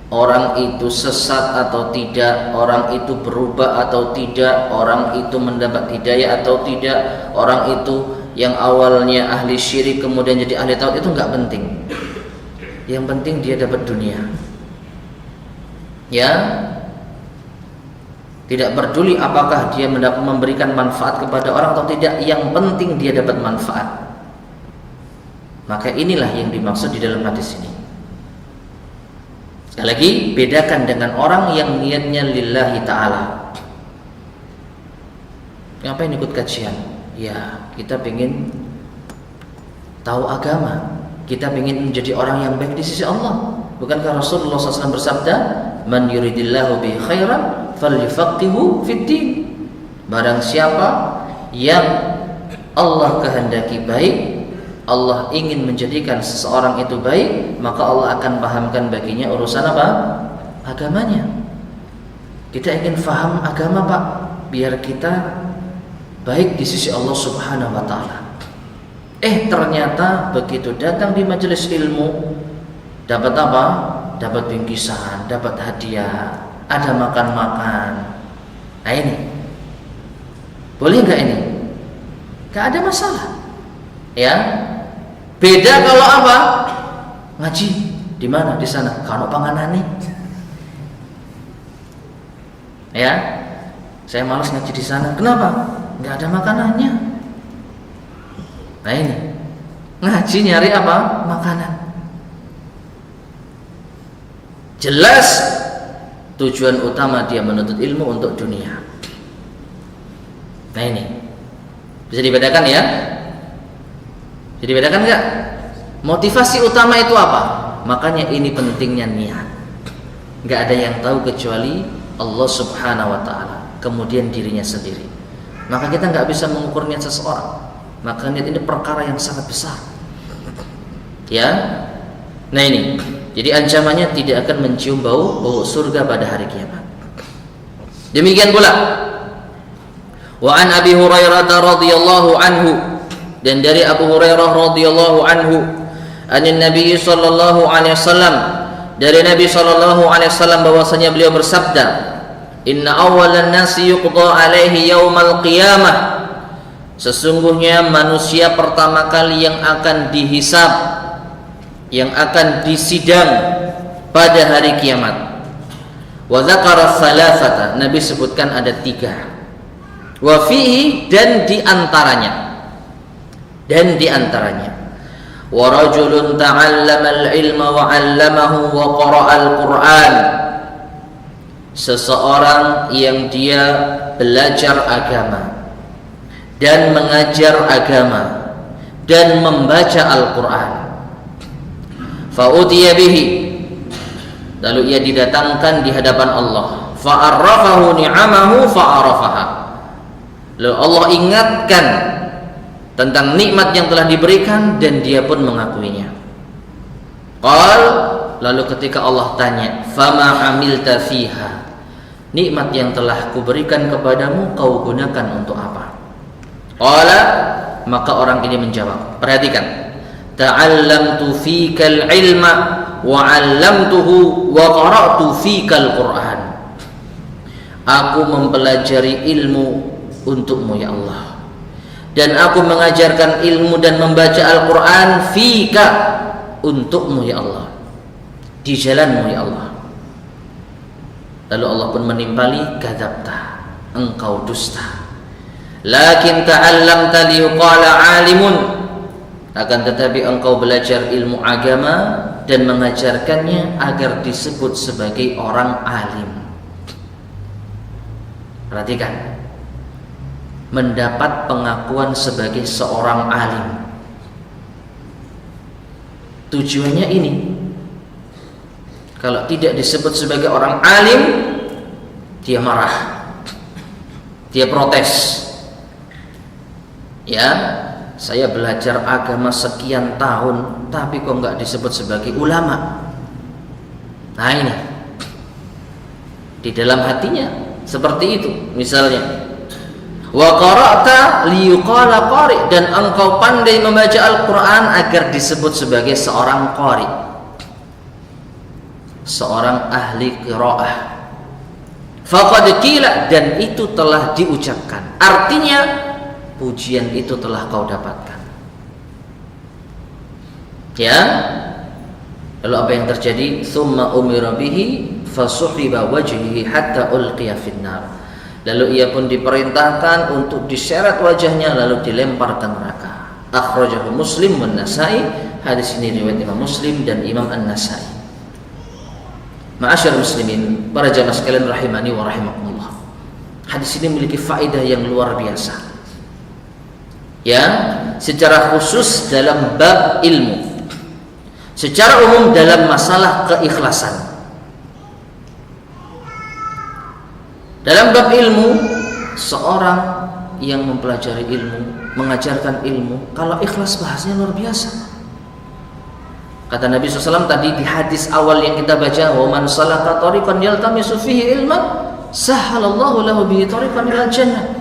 Speaker 1: orang itu sesat atau tidak, orang itu berubah atau tidak, orang itu mendapat hidayah atau tidak, orang itu yang awalnya ahli syirik kemudian jadi ahli tauhid, itu nggak penting. Yang penting dia dapat dunia. Ya, tidak peduli apakah dia memberikan manfaat kepada orang atau tidak, yang penting dia dapat manfaat. Maka inilah yang dimaksud di dalam hadis ini. Sekali lagi, bedakan dengan orang yang niatnya lillahi ta'ala. Ngapain ikut kajian? Ya, kita ingin tahu agama, kita ingin menjadi orang yang baik di sisi Allah. Bukankah Rasulullah SAW bersabda, "Man yuridillahu bi khairan falyufaqihu fid-din." Barang siapa yang Allah kehendaki baik, Allah ingin menjadikan seseorang itu baik, maka Allah akan pahamkan baginya urusan apa? Agamanya. Kita ingin faham agama, Pak, biar kita baik di sisi Allah Subhanahu wa ta'ala. Ternyata begitu datang di majelis ilmu, dapat apa? Dapat bingkisan, dapat hadiah, ada makan-makan. Nah ini, boleh nggak ini? Nggak ada masalah. Ya, beda kalau apa? Ngaji di mana? Di sana. Kalau panganan nih, ya, saya malas ngaji di sana. Kenapa? Nggak ada makanannya. Nah ini, ngaji nyari apa? Makanan. Jelas tujuan utama dia menuntut ilmu untuk dunia. Nah ini bisa dibedakan ya? Bisa dibedakan nggak? Motivasi utama itu apa? Makanya ini pentingnya niat. Nggak ada yang tahu kecuali Allah Subhanahu wa ta'ala, kemudian dirinya sendiri. Maka kita nggak bisa mengukur niat seseorang. Maka niat ini perkara yang sangat besar. Ya, nah ini. Jadi ancamannya tidak akan mencium bau surga pada hari kiamat. Demikian pula wa an Abi Hurairah radhiyallahu anhu, dan dari Abu Hurairah radhiyallahu anhu, anin Nabi sallallahu alaihi wasallam, dari Nabi sallallahu alaihi wasallam bahwasanya beliau bersabda, inna awwalan nasi yuqda alaihi yaumal qiyamah, sesungguhnya manusia pertama kali yang akan dihisab, yang akan disidang pada hari kiamat. Wa dzakara thalathata, Nabi sebutkan ada 3. Wa fihi, dan di antaranya wa rajulun ta'allama al-ilma wa 'allamahu wa qara'a al-Qur'an, seseorang yang dia belajar agama dan mengajar agama dan membaca Al-Quran. Fa'utiya bihi, lalu ia didatangkan di hadapan Allah. Fa'arrafahu ni'amahu fa'arafaha, lalu Allah ingatkan tentang nikmat yang telah diberikan dan dia pun mengakuinya. Qal, lalu ketika Allah tanya, fama amilta fiha, nikmat yang telah kuberikan kepadamu kau gunakan untuk apa? Qala, maka orang ini menjawab, perhatikan, ta'allamtu fikal ilma wa 'allamtuhu wa qara'tu fikal Qur'an. Aku mempelajari ilmu untukmu ya Allah, dan aku mengajarkan ilmu dan membaca Al-Quran fika, untukmu ya Allah, di jalanmu ya Allah. Lalu Allah pun menimpali, kadzabta, engkau dusta. Lakin ta'allamta liyuqala 'alimun, akan tetapi engkau belajar ilmu agama dan mengajarkannya agar disebut sebagai orang alim. Perhatikan, mendapat pengakuan sebagai seorang alim, tujuannya ini. Kalau tidak disebut sebagai orang alim, dia marah, dia protes. Ya, saya belajar agama sekian tahun, tapi kok nggak disebut sebagai ulama. Nah ini, di dalam hatinya seperti itu. Misalnya, wa qara'ta liyuqala qari, dan engkau pandai membaca Al-Quran agar disebut sebagai seorang qari, seorang ahli qiraah. Faqad qila, dan itu telah diucapkan, artinya pujian itu telah kau dapatkan. Ya, lalu apa yang terjadi? Tsumma umira bihi fasuhiba wajhihi hatta ulqiya finnar, lalu ia pun diperintahkan untuk diseret wajahnya lalu dilempar ke neraka. Akhrajahu Muslim wan Nasa'i, hadis ini riwayat Imam Muslim dan Imam An-Nasa'i. Ma'asyar muslimin, para jamaah sekalian rahimani wa rahimakumullah, hadis ini memiliki faedah yang luar biasa. Ya, secara khusus dalam bab ilmu, secara umum dalam masalah keikhlasan. Dalam bab ilmu, seorang yang mempelajari ilmu, mengajarkan ilmu, kalau ikhlas bahasanya luar biasa. Kata Nabi SAW tadi di hadis awal yang kita baca, wa man salaka tariqan yaltamisu fihi ilman sahhalallahu lahu bihi tariqan ilal jannah.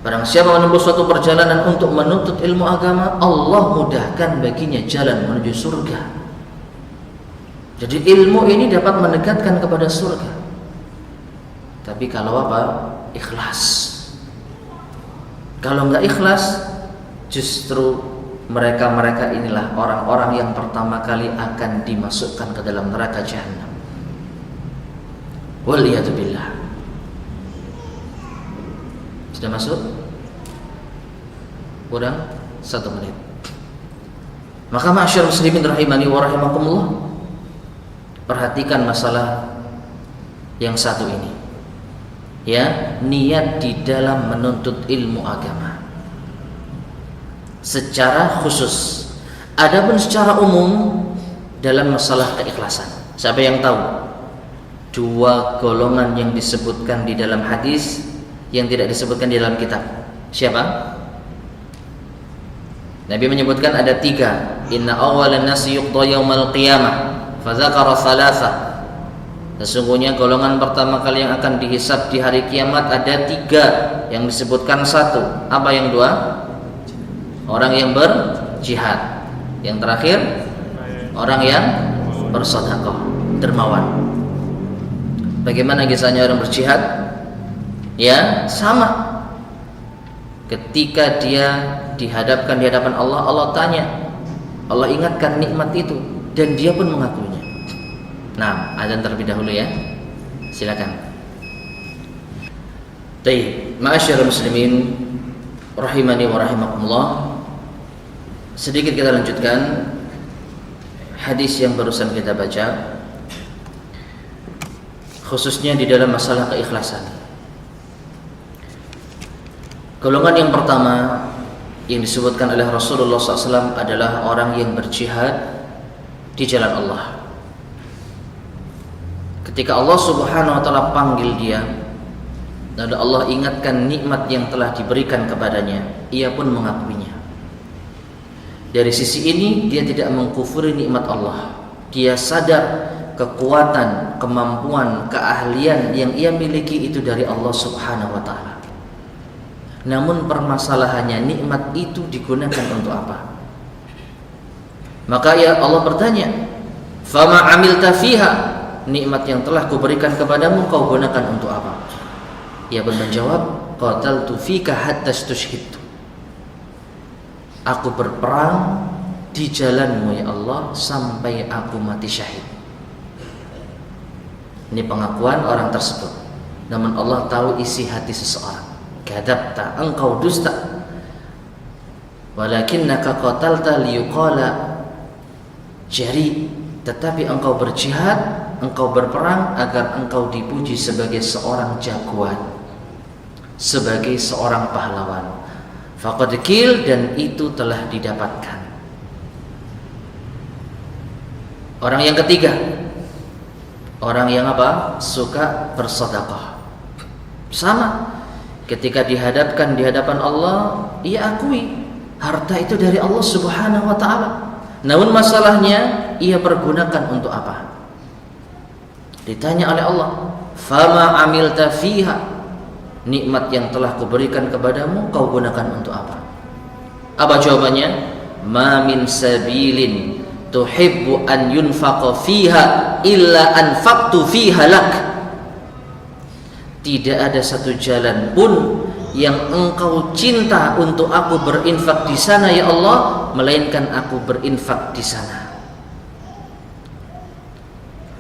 Speaker 1: Barang siapa menempuh suatu perjalanan untuk menuntut ilmu agama, Allah mudahkan baginya jalan menuju surga. Jadi ilmu ini dapat mendekatkan kepada surga. Tapi kalau apa? Ikhlas. Kalau enggak ikhlas, justru mereka-mereka inilah orang-orang yang pertama kali akan dimasukkan ke dalam neraka jahanam. Waliyatubillah. Sudah masuk? Kurang 1 menit. Maka ma'asyar muslimin rahimani wa rahimakumullah, perhatikan masalah yang satu ini. Ya, niat di dalam menuntut ilmu agama secara khusus. Adapun secara umum dalam masalah keikhlasan, siapa yang tahu 2 golongan yang disebutkan di dalam hadis yang tidak disebutkan di dalam kitab? Siapa? Nabi menyebutkan ada 3. Inna awwalan nasi yuqda yaumal qiyamah, fa dzakara thalatha. Sesungguhnya golongan pertama kali yang akan dihisab di hari kiamat ada 3, yang disebutkan 1. Apa yang 2? Orang yang berjihad. Yang terakhir orang yang bersedekah, dermawan. Bagaimana kisahnya orang berjihad? Ya, sama. Ketika dia dihadapkan di hadapan Allah, Allah tanya, Allah ingatkan nikmat itu, dan dia pun mengakuinya. Nah, azan terlebih dahulu ya. Silakan. Baik, ma'asyiral muslimin rahimani wa rahimakumullah. Sedikit kita lanjutkan hadis yang barusan kita baca, khususnya di dalam masalah keikhlasan. Golongan yang pertama yang disebutkan oleh Rasulullah SAW adalah orang yang berjihad di jalan Allah. Ketika Allah Subhanahu wa taala panggil dia, lalu Allah ingatkan nikmat yang telah diberikan kepadanya, ia pun mengakuinya. Dari sisi ini dia tidak mengkufuri nikmat Allah. Dia sadar kekuatan, kemampuan, keahlian yang ia miliki itu dari Allah Subhanahu wa taala. Namun permasalahannya, nikmat itu digunakan untuk apa? Maka ya Allah bertanya, "Fama 'amilta fiha?" Nikmat yang telah kuberikan kepadamu kau gunakan untuk apa? Ia pun menjawab, "Qataltu fika hatta stushhidtu." Aku berperang di jalanmu ya Allah sampai aku mati syahid. Ini pengakuan orang tersebut. Namun Allah tahu isi hati seseorang. Kadzabta, engkau dusta. Walakinnaka qatalta liyuqala jari. Tetapi engkau berjihad, engkau berperang agar engkau dipuji sebagai seorang jagoan, sebagai seorang pahlawan. Faqad qil, dan itu telah didapatkan. Orang yang ketiga, orang yang apa? Suka bersedekah. Sama, ketika dihadapkan di hadapan Allah, ia akui harta itu dari Allah Subhanahu wa taala. Namun masalahnya, ia pergunakan untuk apa? Ditanya oleh Allah, "Fama 'amilta fiha?" Nikmat yang telah kuberikan kepadamu kau gunakan untuk apa? Apa jawabannya? "Ma min sabilin tuhibbu an yunfaqa fiha illa anfaqtu fiha lak." Tidak ada satu jalan pun yang engkau cinta untuk aku berinfak di sana ya Allah, melainkan aku berinfak di sana.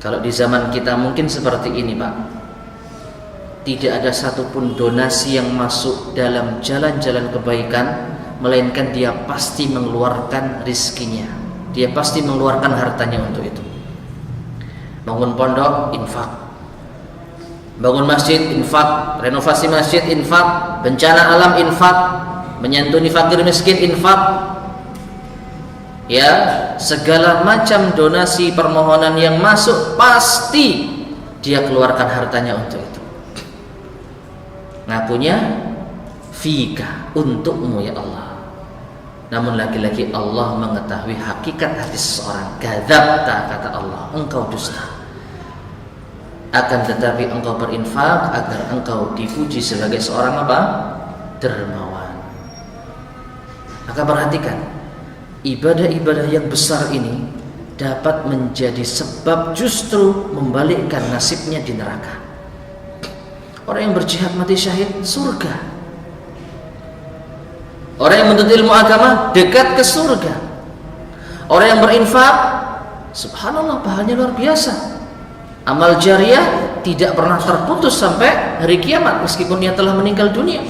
Speaker 1: Kalau di zaman kita mungkin seperti ini, Pak. Tidak ada satupun donasi yang masuk dalam jalan-jalan kebaikan, melainkan dia pasti mengeluarkan rizkinya. Dia pasti mengeluarkan hartanya untuk itu. Bangun pondok, infak. Bangun masjid, infak. Renovasi masjid, infak. Bencana alam, infak. Menyantuni fakir miskin, infak. Ya, segala macam donasi permohonan yang masuk pasti dia keluarkan hartanya untuk itu. Ngakunya fika, untukmu ya Allah. Namun lagi-lagi Allah mengetahui hakikat hati seseorang. Kadzabta, kata Allah, engkau dusta. Akan tetapi engkau berinfak agar engkau dipuji sebagai seorang apa? Dermawan. Maka perhatikan, ibadah-ibadah yang besar ini dapat menjadi sebab justru membalikkan nasibnya di neraka. Orang yang berjihad mati syahid, surga. Orang yang menuntut ilmu agama, dekat ke surga. Orang yang berinfak, subhanallah, pahalanya luar biasa. Amal jariah tidak pernah terputus sampai hari kiamat meskipun dia telah meninggal dunia.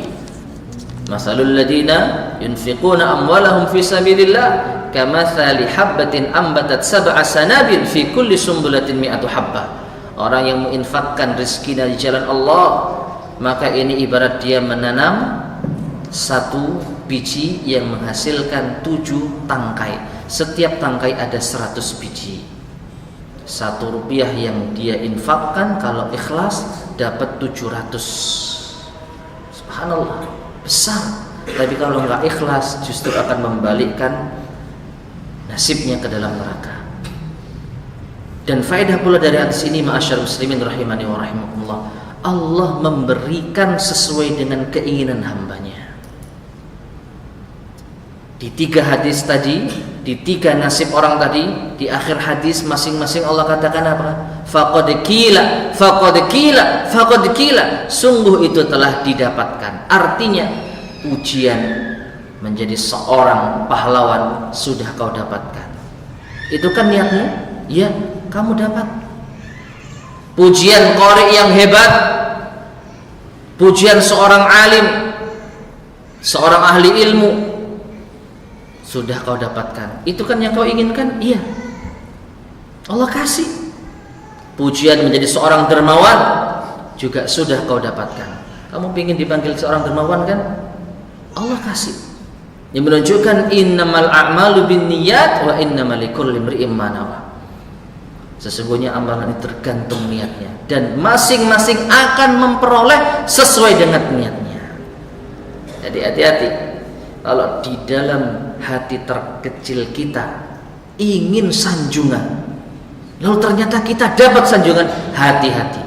Speaker 1: Masalul ladina yunfiquna amwalahum fi sabilillah kamathali habbatin ambatat sab'a sanabil fi kulli sumbulatin mi'atu habbah. Orang yang menginfakkan rezekinya di jalan Allah, maka ini ibarat dia menanam satu biji yang menghasilkan 7 tangkai. Setiap tangkai ada 100 biji. 1 rupiah yang dia infakkan kalau ikhlas dapat 700. Subhanallah, besar. Tapi kalau enggak ikhlas justru akan membalikkan nasibnya ke dalam neraka. Dan faedah pula dari hadis ini, ma'asyar muslimin rahimani wa rahimakumullah, Allah memberikan sesuai dengan keinginan hambanya. Di 3 hadis tadi, di 3 nasib orang tadi, di akhir hadis masing-masing Allah katakan apa? Faqad qila, faqad qila, faqad qila, sungguh itu telah didapatkan. Artinya ujian menjadi seorang pahlawan sudah kau dapatkan. Itu kan niatmu? Ya, kamu dapat. Pujian qari yang hebat, pujian seorang alim, seorang ahli ilmu, sudah kau dapatkan. Itu kan yang kau inginkan? Iya, Allah kasih. Pujian menjadi seorang dermawan juga sudah kau dapatkan. Kamu ingin dipanggil seorang dermawan kan? Allah kasih. Yang menunjukkan innamal a'malu binniyat wa innamal likulli imri'in ma nawa. Sesungguhnya amalan ini tergantung niatnya, dan masing-masing akan memperoleh sesuai dengan niatnya. Jadi hati-hati kalau di dalam hati terkecil kita ingin sanjungan, lalu ternyata kita dapat sanjungan, hati-hati.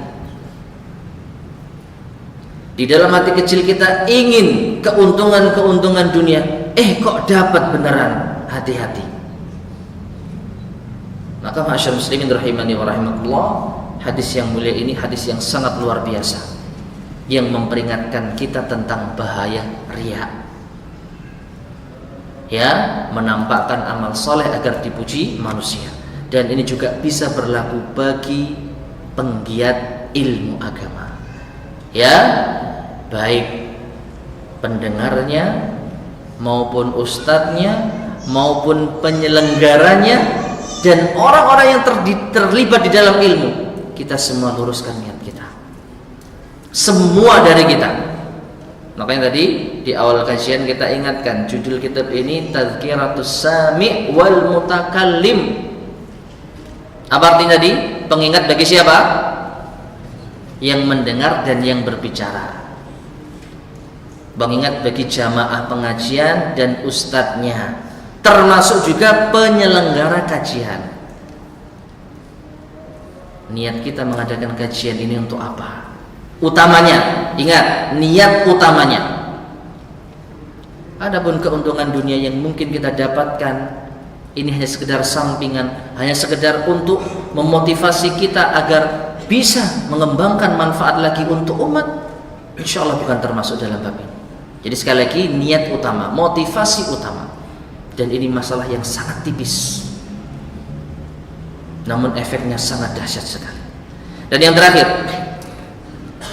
Speaker 1: Di dalam hati kecil kita ingin keuntungan-keuntungan dunia, kok dapat beneran, hati-hati. Maka ma'asyar muslimin rahimani wa rahimakumullah, hadis yang mulia ini hadis yang sangat luar biasa, yang memperingatkan kita tentang bahaya riya. Ya, menampakkan amal soleh agar dipuji manusia. Dan ini juga bisa berlaku bagi penggiat ilmu agama. Ya, baik pendengarnya maupun ustadznya maupun penyelenggaranya dan orang-orang yang terlibat di dalam ilmu, kita semua luruskan niat kita. Semua dari kita. Makanya tadi di awal kajian kita ingatkan, judul kitab ini Tazkiratus Sami' wal Mutakallim. Apa artinya tadi? Pengingat bagi siapa? Yang mendengar dan yang berbicara. Pengingat bagi jamaah pengajian dan ustadznya, termasuk juga penyelenggara kajian. Niat kita mengadakan kajian ini untuk apa? Utamanya, ingat, niat utamanya. Adapun keuntungan dunia yang mungkin kita dapatkan, ini hanya sekedar sampingan, hanya sekedar untuk memotivasi kita agar bisa mengembangkan manfaat lagi untuk umat, insya Allah bukan termasuk dalam bab ini. Jadi sekali lagi, niat utama, motivasi utama. Dan ini masalah yang sangat tipis, namun efeknya sangat dahsyat sekali. Dan yang terakhir,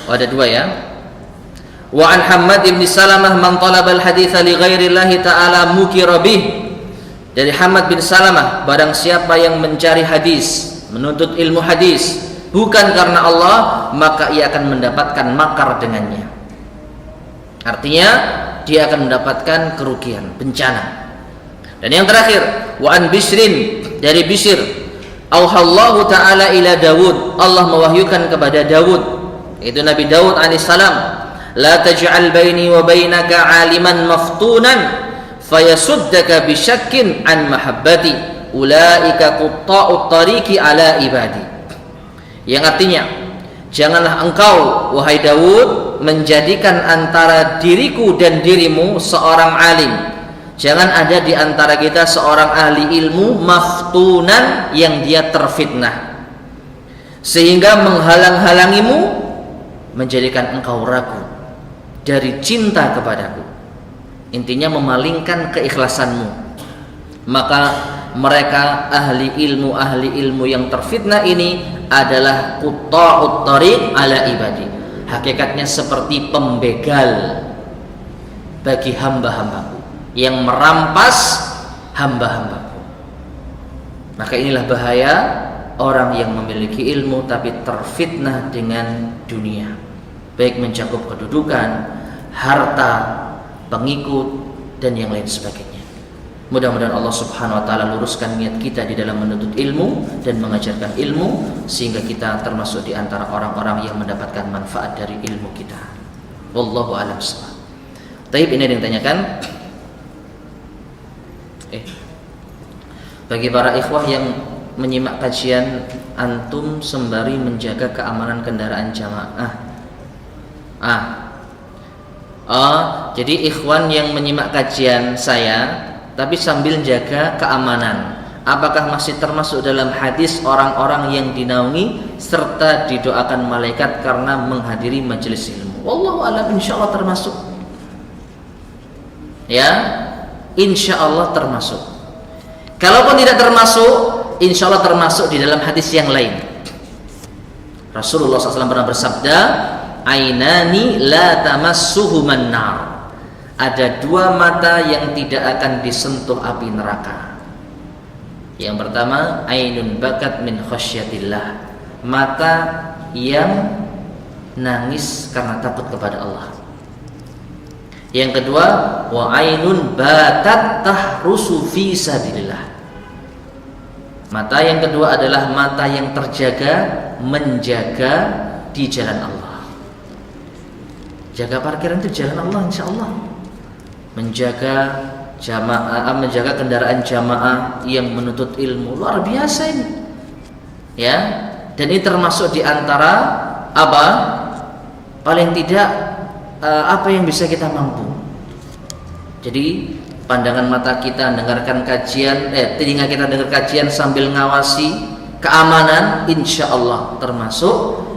Speaker 1: ada 2 ya. Wa an Hammad bin Salamah man talabal haditsa li ghairillahi ta'ala mukira bih. Dari Hammad bin Salamah, barang siapa yang mencari hadis, menuntut ilmu hadis bukan karena Allah, maka ia akan mendapatkan makar dengannya. Artinya dia akan mendapatkan kerugian, bencana. Dan yang terakhir, wa an Bishrin, dari Bishr, auhallahu ta'ala ila Daud, Allah mewahyukan kepada Daud, itu Nabi Daud alaihissalam, la taj'al baini wa bainaka 'aliman maftunan fayasuddaka bisyakkin an mahabbati ulaika qutta'ut tariqi ala ibadi. Yang artinya, janganlah engkau wahai Daud menjadikan antara diriku dan dirimu seorang alim. Jangan ada di antara kita seorang ahli ilmu maftunan yang dia terfitnah sehingga menghalang-halangimu, menjadikan engkau ragu dari cinta kepadaku. Intinya memalingkan keikhlasanmu. Maka mereka ahli ilmu yang terfitnah ini adalah qutta'ut tariq ala ibadi. Hakikatnya seperti pembegal bagi hamba-hambaku, yang merampas hamba-hambaku. Maka inilah bahaya orang yang memiliki ilmu tapi terfitnah dengan dunia, baik mencakup kedudukan, harta, pengikut, dan yang lain sebagainya. Mudah-mudahan Allah Subhanahu wa taala luruskan niat kita di dalam menuntut ilmu dan mengajarkan ilmu, sehingga kita termasuk di antara orang-orang yang mendapatkan manfaat dari ilmu kita. Wallahu a'lam bishawab. Taib, ini ada yang tanyakan. Bagi para ikhwah yang menyimak kajian antum sembari menjaga keamanan kendaraan jamaah. Jadi ikhwan yang menyimak kajian saya tapi sambil jaga keamanan, apakah masih termasuk dalam hadis orang-orang yang dinaungi serta didoakan malaikat karena menghadiri majelis ilmu? Wallahu a'lam, insyaallah termasuk. Ya, insyaallah termasuk. Kalaupun tidak termasuk, insyaallah termasuk di dalam hadis yang lain. Rasulullah SAW pernah bersabda, ainani la tamassuhuman nar. Ada dua mata yang tidak akan disentuh api neraka. Yang pertama, ainun bakat min khasyatillah, mata yang nangis karena takut kepada Allah. Yang kedua, wa ainun batat tahrusu fi sabilillah, mata yang kedua adalah mata yang terjaga menjaga di jalan Allah. Jaga parkiran itu jalan Allah, insyaallah. Menjaga jamaah, menjaga kendaraan jamaah yang menuntut ilmu, luar biasa ini. Ya, dan ini termasuk di antara apa? Paling tidak apa yang bisa kita mampu. Jadi pandangan mata kita dengarkan kajian, telinga kita dengar kajian sambil ngawasi keamanan, insyaallah termasuk.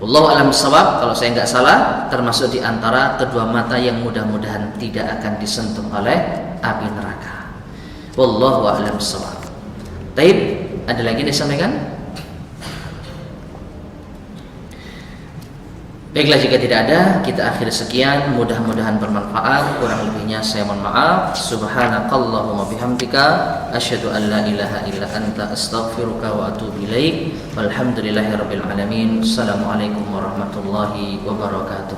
Speaker 1: Wallahu a'lam bishawab, kalau saya nggak salah termasuk di antara kedua mata yang mudah-mudahan tidak akan disentuh oleh api neraka. Wallahu a'lam bishawab. Taib, ada lagi disampaikan? Baiklah, jika tidak ada, kita akhiri sekian. Mudah-mudahan bermanfaat. Kurang lebihnya saya mohon maaf. Subhanakallahumma bihamdika asyhadu an la ilaha illa anta astaghfiruka wa atubu ilaik. Walhamdulillahirabbil alamin. Assalamualaikum warahmatullahi wabarakatuh.